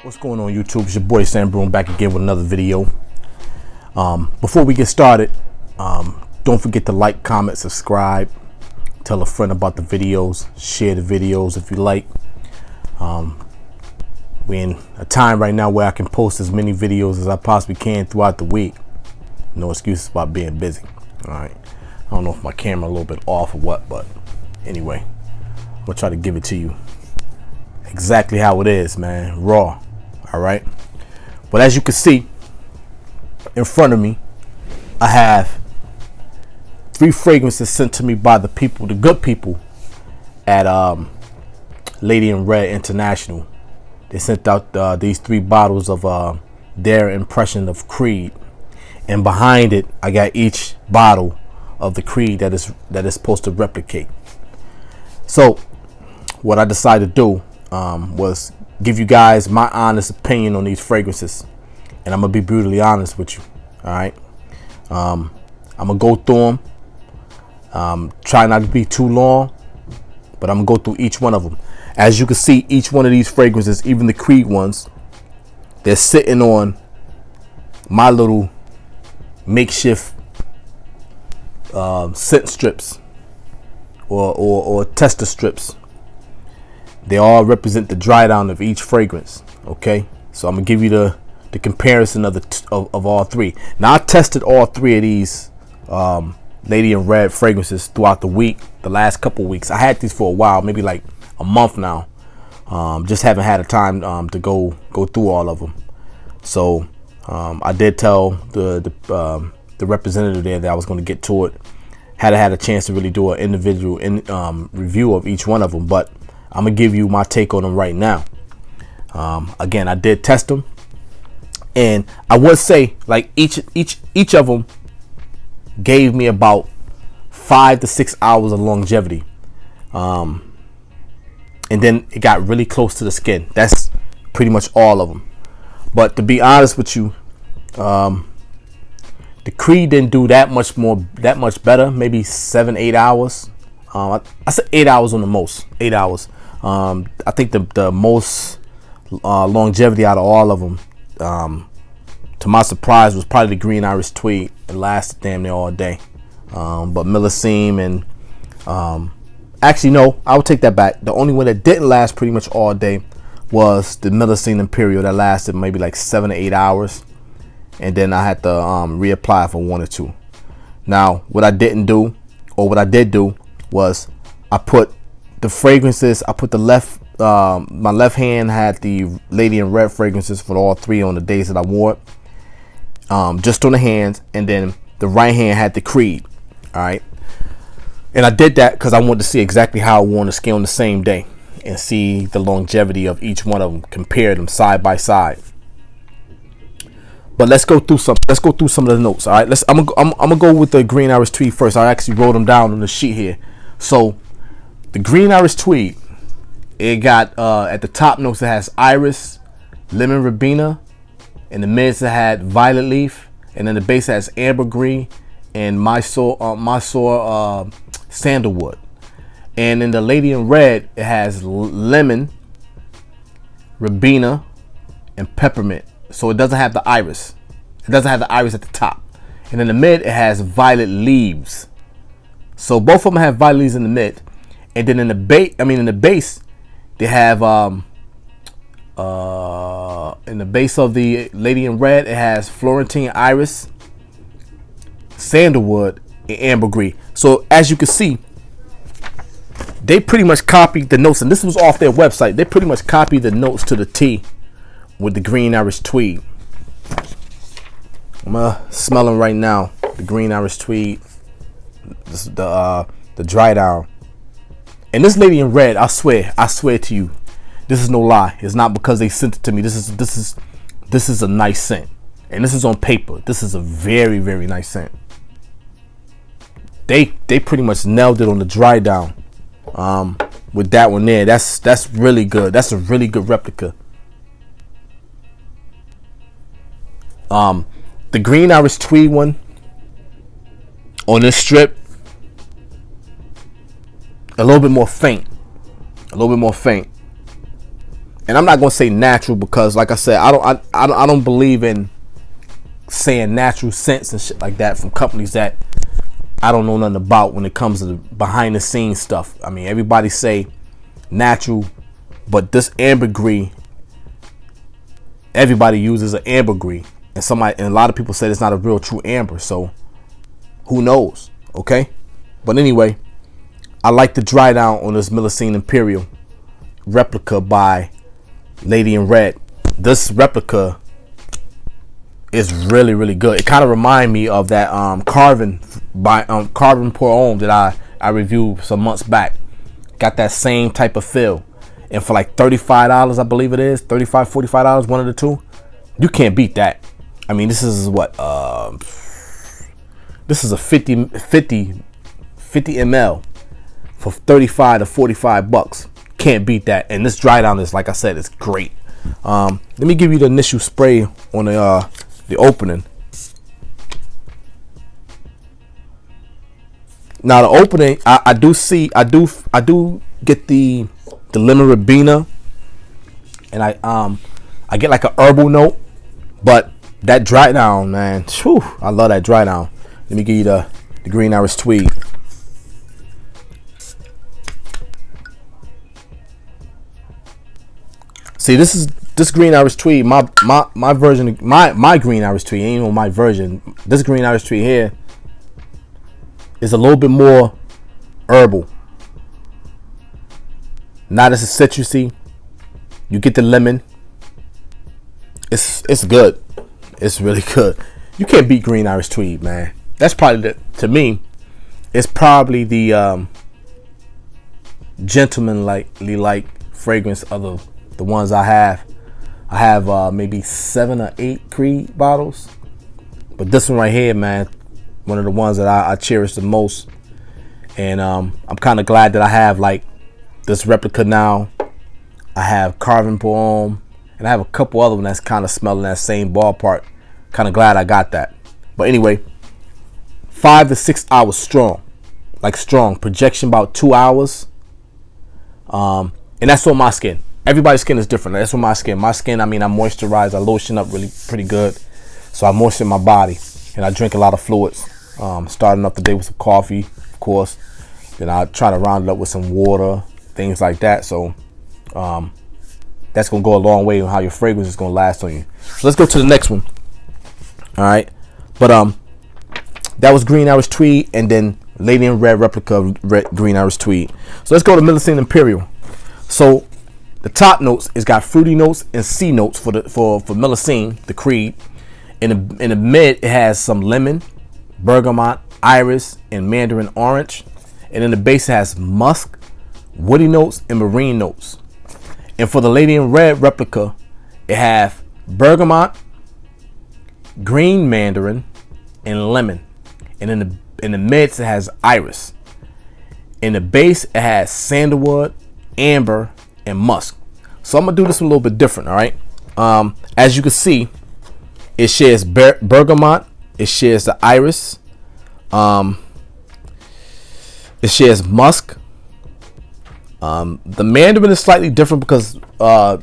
What's going on, YouTube? It's your boy Sam Broom back again with another video. Before we get started, don't forget to like, comment, subscribe, tell a friend about the videos, share the videos if you like. We're in a time right now where I can post as many videos as I possibly can throughout the week. No excuses about being busy. All right. I don't know if my camera a little bit off or what, but anyway, I'm gonna try to give it to you exactly how it is, man. Raw. All right. But as you can see in front of me, I have 3 fragrances sent to me by the people, the good people at Lady in Red International. They sent out these 3 bottles of their impression of Creed, and behind it I got each bottle of the Creed that is supposed to replicate. So what I decided to do was give you guys my honest opinion on these fragrances, and I'm gonna be brutally honest with you. All right. I'm gonna go through them. Try not to be too long, but I'm gonna go through each one of them. As you can see, each one of these fragrances, even the Creed ones, they're sitting on my little makeshift scent strips or tester strips. They all represent the dry down of each fragrance. Okay, so I'm gonna give you the comparison of all 3. Now I tested all 3 of these Lady in Red fragrances throughout the week, the last couple weeks. I had these for a while, maybe like a month now. Just haven't had a time to go through all of them. So I did tell the representative there that I was going to get to it. Had a chance to really do an individual review of each one of them, but I'm gonna give you my take on them right now. Again, I did test them, and I would say like each of them gave me about 5 to 6 hours of longevity, and then it got really close to the skin. That's pretty much all of them. But to be honest with you, the Creed didn't do that much better. Maybe 7-8 hours. I said 8 hours on the most. 8 hours. I think the most longevity out of all of them, to my surprise, was probably the green Irish Tweed. It lasted damn near all day. But Millesime and actually no, I would take that back. The only one that didn't last pretty much all day was the Millesime Imperial, that lasted maybe like 7 to 8 hours, and then I had to reapply for 1 or 2. Now, what I didn't do, or what I did do, was I put the fragrances. I put the my left hand had the Lady in Red fragrances for all 3 on the days that I wore it, just on the hands, and then the right hand had the Creed. All right, and I did that because I wanted to see exactly how I wore on the scale on the same day and see the longevity of each one of them, compare them side by side. But let's go through some of the notes. All right, I'm gonna go with the green Irish Tweed first. I actually wrote them down on the sheet here. So the green Irish Tweed, it got at the top notes it has iris, lemon verbena, in the mids it had violet leaf, and then the base has ambergris and Mysore sandalwood. And in the Lady in Red it has lemon, verbena, and peppermint. So it doesn't have the iris. It doesn't have the iris at the top. And in the mid it has violet leaves. So both of them have violet leaves in the mid. And then in the base, they have in the base of the Lady in Red, it has Florentine iris, sandalwood, and ambergris. So as you can see, they pretty much copied the notes, and this was off their website. They pretty much copied the notes to the T with the green Irish Tweed. I'm smelling right now the green Irish Tweed. This is the dry down. And this Lady in Red, I swear to you, this is no lie. It's not because they sent it to me. This is a nice scent, and this is on paper. This is a very, very nice scent. They pretty much nailed it on the dry down with that one there. That's really good. That's a really good replica. The green Irish Tweed one on this strip, a little bit more faint. and I'm not gonna say natural because, like I said, I don't believe in saying natural scents and shit like that from companies that I don't know nothing about when it comes to the behind the scenes stuff. I mean, everybody say natural, but this ambergris, everybody uses an ambergris, and a lot of people say it's not a real true amber. So who knows? Okay, but anyway, I like the dry down on this Millesime Imperial Replica by Lady in Red. This replica is really, really good. It kind of remind me of that Carvin Pour Homme that I reviewed some months back. Got that same type of feel, and for like $35, I believe it is $35, $45, one of the two. You can't beat that. I mean, this is what this is a 50 ml for 35 to 45 bucks. Can't beat that. And this dry down is, like I said, it's great. Let me give you the initial spray on the opening. Now the opening, I do get the lemon ribena, and I get like a herbal note, but that dry down, man, whew, I love that dry down. Let me give you the green Irish Tweed. See, this green Irish Tweed, my version, my green Irish Tweed, ain't even my version. This green Irish Tweed here is a little bit more herbal, not as citrusy. You get the lemon. It's good. It's really good. You can't beat green Irish Tweed, man. That's probably to me, it's probably the gentlemanly like fragrance of the ones I have. I have maybe 7 or 8 Creed bottles, but this one right here, man, one of the ones that I cherish the most. And I'm kind of glad that I have like this replica now. I have Carvin Pour Homme, and I have a couple other ones that's kind of smelling that same ballpark. Kind of glad I got that. But anyway, 5 to 6 hours strong, like strong projection, about 2 hours. And that's on my skin. Everybody's skin is different. That's on my skin. My skin, I mean, I moisturize, I lotion up really pretty good. So I moisten my body, and I drink a lot of fluids. Starting off the day with some coffee, of course. Then I try to round it up with some water, things like that. So that's gonna go a long way on how your fragrance is gonna last on you. So let's go to the next one. All right, but that was green Irish Tweed, and then Lady in Red Replica green Irish Tweed. So let's go to Millesime Imperial. So the top notes, it's got fruity notes and C notes for Millesime, the Creed. In the mid, it has some lemon, bergamot, iris, and mandarin orange. And in the base, it has musk, woody notes, and marine notes. And for the Lady in Red Replica, it has bergamot, green mandarin, and lemon. And in the mids, it has iris. In the base, it has sandalwood, amber, and musk. So I'm gonna do this a little bit different. All right, as you can see, it shares bergamot, it shares the iris, it shares musk. The mandarin is slightly different because the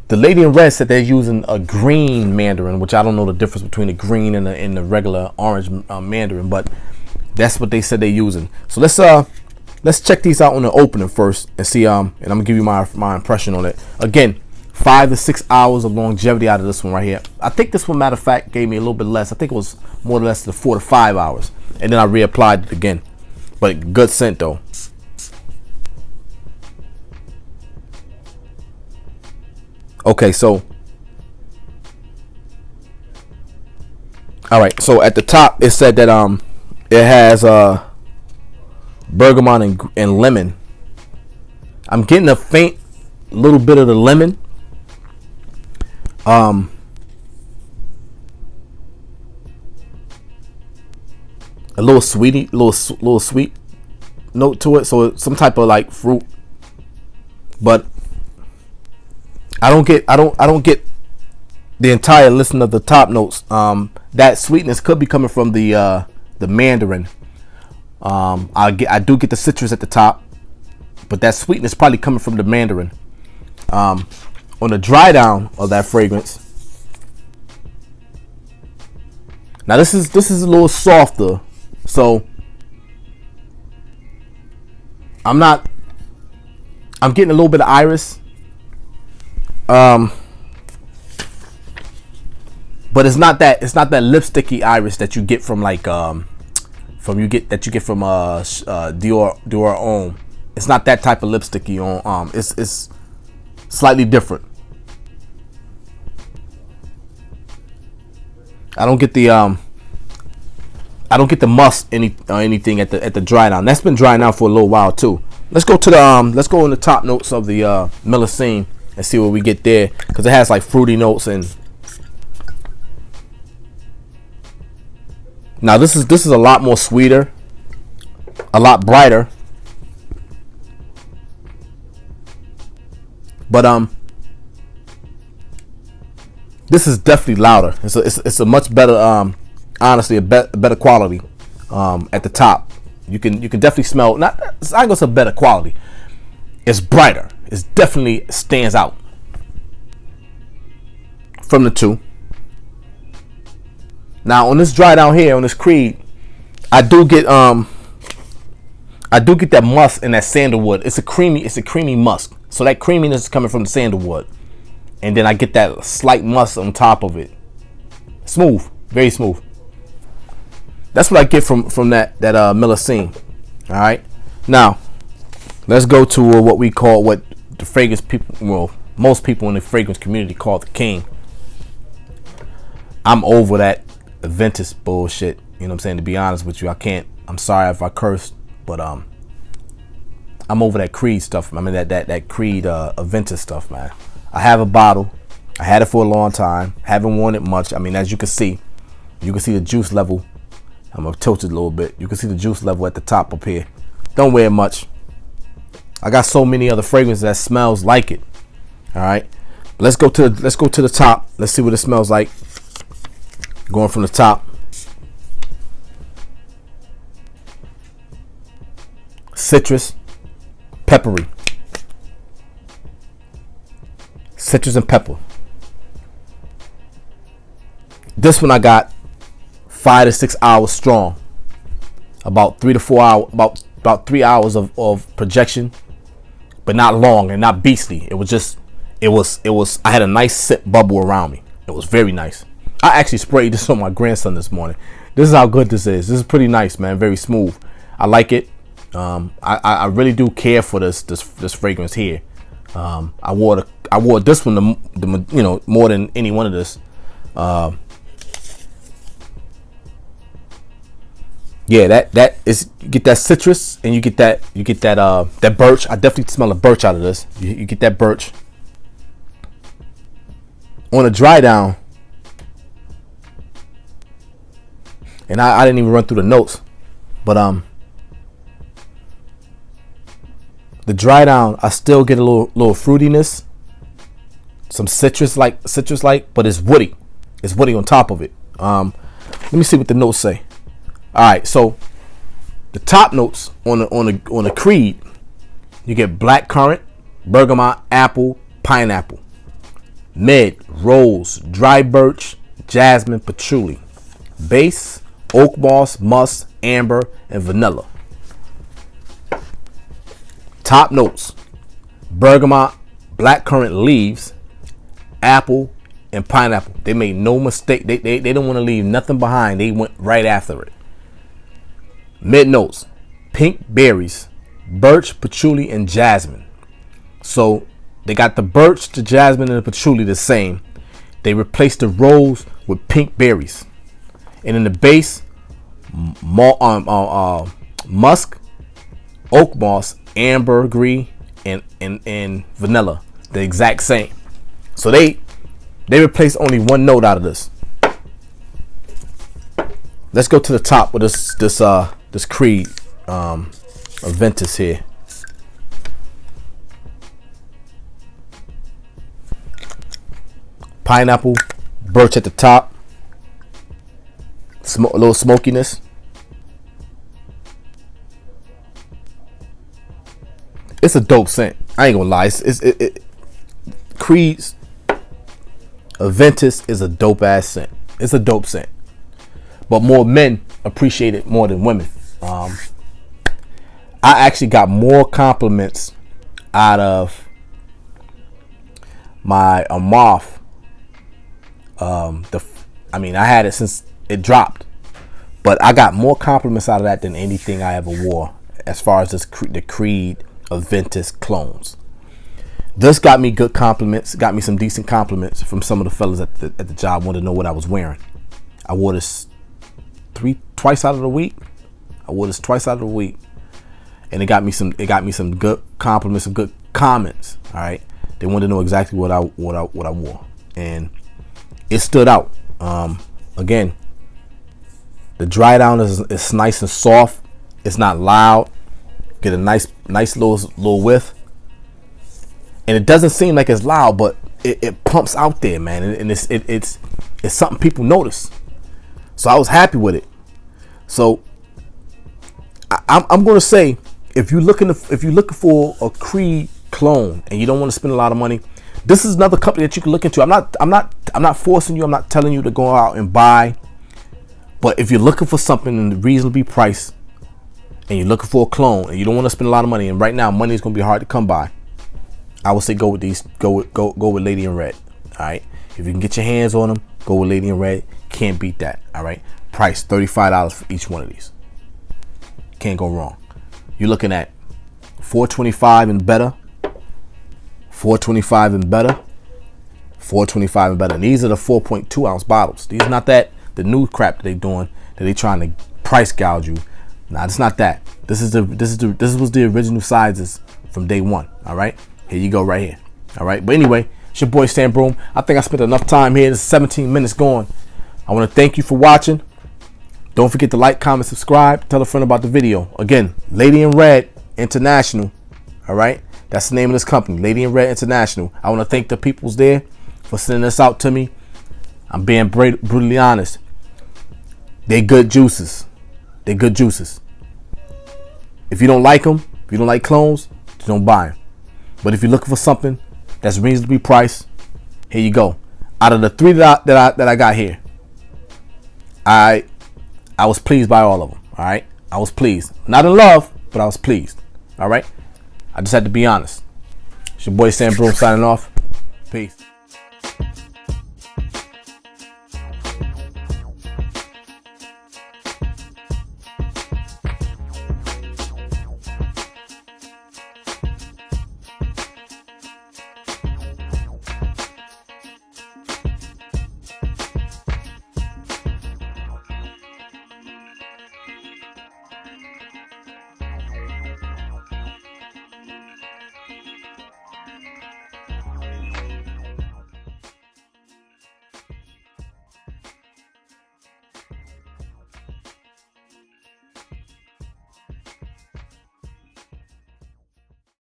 Lady in Red said they're using a green mandarin, which I don't know the difference between the green and the regular orange mandarin, but that's what they said they're using. So let's check these out on the opening first and see. And I'm gonna give you my impression on it. Again, 5 to 6 hours of longevity out of this one right here. I think this one, matter of fact, gave me a little bit less. I think it was more or less the 4 to 5 hours, and then I reapplied it again. But good scent though. Okay, so all right, so at the top it said that it has bergamot and lemon. I'm getting a faint little bit of the lemon. A little sweet note to it, so it's some type of like fruit, but I don't get the entire list of the top notes. That sweetness could be coming from the mandarin. I do get the citrus at the top, but that sweetness probably coming from the mandarin. On the dry down of that fragrance, now this is a little softer, so I'm getting a little bit of iris, but it's not that lipsticky iris that you get from like Dior Homme. It's not that type of lipsticky on. It's slightly different. I don't get the musk anything at the dry down. That's been drying out for a little while too. Let's go to the let's go in the top notes of the Millesime and see what we get there, because it has like fruity notes. And now this is a lot more sweeter, a lot brighter, but this is definitely louder. It's a much better, honestly, a better quality at the top. You can definitely smell. I go to better quality. It's brighter. It definitely stands out from the two. Now on this dry down here, on this Creed, I do get that musk and that sandalwood. It's a creamy musk. So that creaminess is coming from the sandalwood, and then I get that slight musk on top of it. Smooth, very smooth. That's what I get from that Millesime. All right. Now let's go to what the fragrance people, well, most people in the fragrance community call the king. I'm over that Aventus bullshit. You know what I'm saying? To be honest with you, I'm sorry if I cursed, but I'm over that Creed stuff. I mean that Creed Aventus stuff, man. I have a bottle. I had it for a long time. Haven't worn it much. I mean, as you can see the juice level. I'm gonna tilt it a little bit. You can see the juice level at the top up here. Don't wear it much. I got so many other fragrances that smells like it. All right, let's go to the top. Let's see what it smells like. Going from the top. Citrus, peppery. Citrus and pepper. This one I got 5 to 6 hours strong. About 3 to 4 hours. About 3 hours of projection, but not long and not beastly. It was. I had a nice sip bubble around me. It was very nice. I actually sprayed this on my grandson this morning. This is how good this is. This is pretty nice, man. Very smooth. I like it. I really do care for this fragrance here. I wore this one more than any one of this. Yeah, that is, you get that citrus and you get that birch. I definitely smell the birch out of this. You get that birch. On a dry down, and I didn't even run through the notes, but the dry down, I still get a little fruitiness, some citrus like, but it's woody. It's woody on top of it. Let me see what the notes say. All right, so the top notes on the Creed, you get black currant, bergamot, apple, pineapple. Mid, rose, dry birch, jasmine, patchouli. Base, oak moss, musk, amber, and vanilla. Top notes: bergamot, blackcurrant leaves, apple, and pineapple. They made no mistake. They don't want to leave nothing behind. They went right after it. Mid notes: pink berries, birch, patchouli, and jasmine. So they got the birch, the jasmine, and the patchouli the same. They replaced the rose with pink berries. And in the base, musk, oak moss, ambergris, and vanilla. The exact same. So they replaced only one note out of this. Let's go to the top with this Creed Aventus here. Pineapple, birch at the top, a little smokiness. It's a dope scent. I ain't gonna lie. Creed's Aventus is a dope ass scent. It's a dope scent, but more men appreciate it more than women. I actually got more compliments out of my moth. I mean, I had it since it dropped, but I got more compliments out of that than anything I ever wore as far as the Creed Aventus clones. This got me good compliments, got me some decent compliments from some of the fellas at the job. Wanted to know what I was wearing. I wore this twice out of the week. And it got me some good compliments, some good comments. All right, they wanted to know exactly what I wore, and it stood out. Again, the dry down is nice and soft. It's not loud. Get a nice little whiff. And it doesn't seem like it's loud, but it pumps out there, man, and it's something people notice. So I was happy with it. So I'm gonna say, if you're looking for a Creed clone and you don't want to spend a lot of money, this is another company that you can look into. I'm not forcing you. I'm not telling you to go out and buy. But if you're looking for something in reasonably priced, and you're looking for a clone, and you don't want to spend a lot of money, and right now money is gonna be hard to come by, I would say go with these. Go with Lady in Red. All right. If you can get your hands on them, go with Lady in Red. Can't beat that. All right. Price $35 for each one of these. Can't go wrong. You're looking at $425 and better. $425 and better. $425 and better. And these are the 4.2 ounce bottles. These are not the new crap that they doing, that they trying to price gouge you. Nah, it's not that. This was the original sizes from day one. All right. Here you go, right here. All right. But anyway, it's your boy Stan Broom. I think I spent enough time here. This is 17 minutes gone. I want to thank you for watching. Don't forget to like, comment, subscribe. Tell a friend about the video. Again, Lady in Red International. All right. That's the name of this company, Lady in Red International. I want to thank the peoples there for sending this out to me. I'm being brutally honest. They good juices. They good juices. If you don't like them, if you don't like clones, don't buy them. But if you're looking for something that's reasonably priced, here you go. Out of the three that I got here, I was pleased by all of them. All right, I was pleased. Not in love, but I was pleased. All right, I just had to be honest. It's your boy Sam Broom signing off. Peace.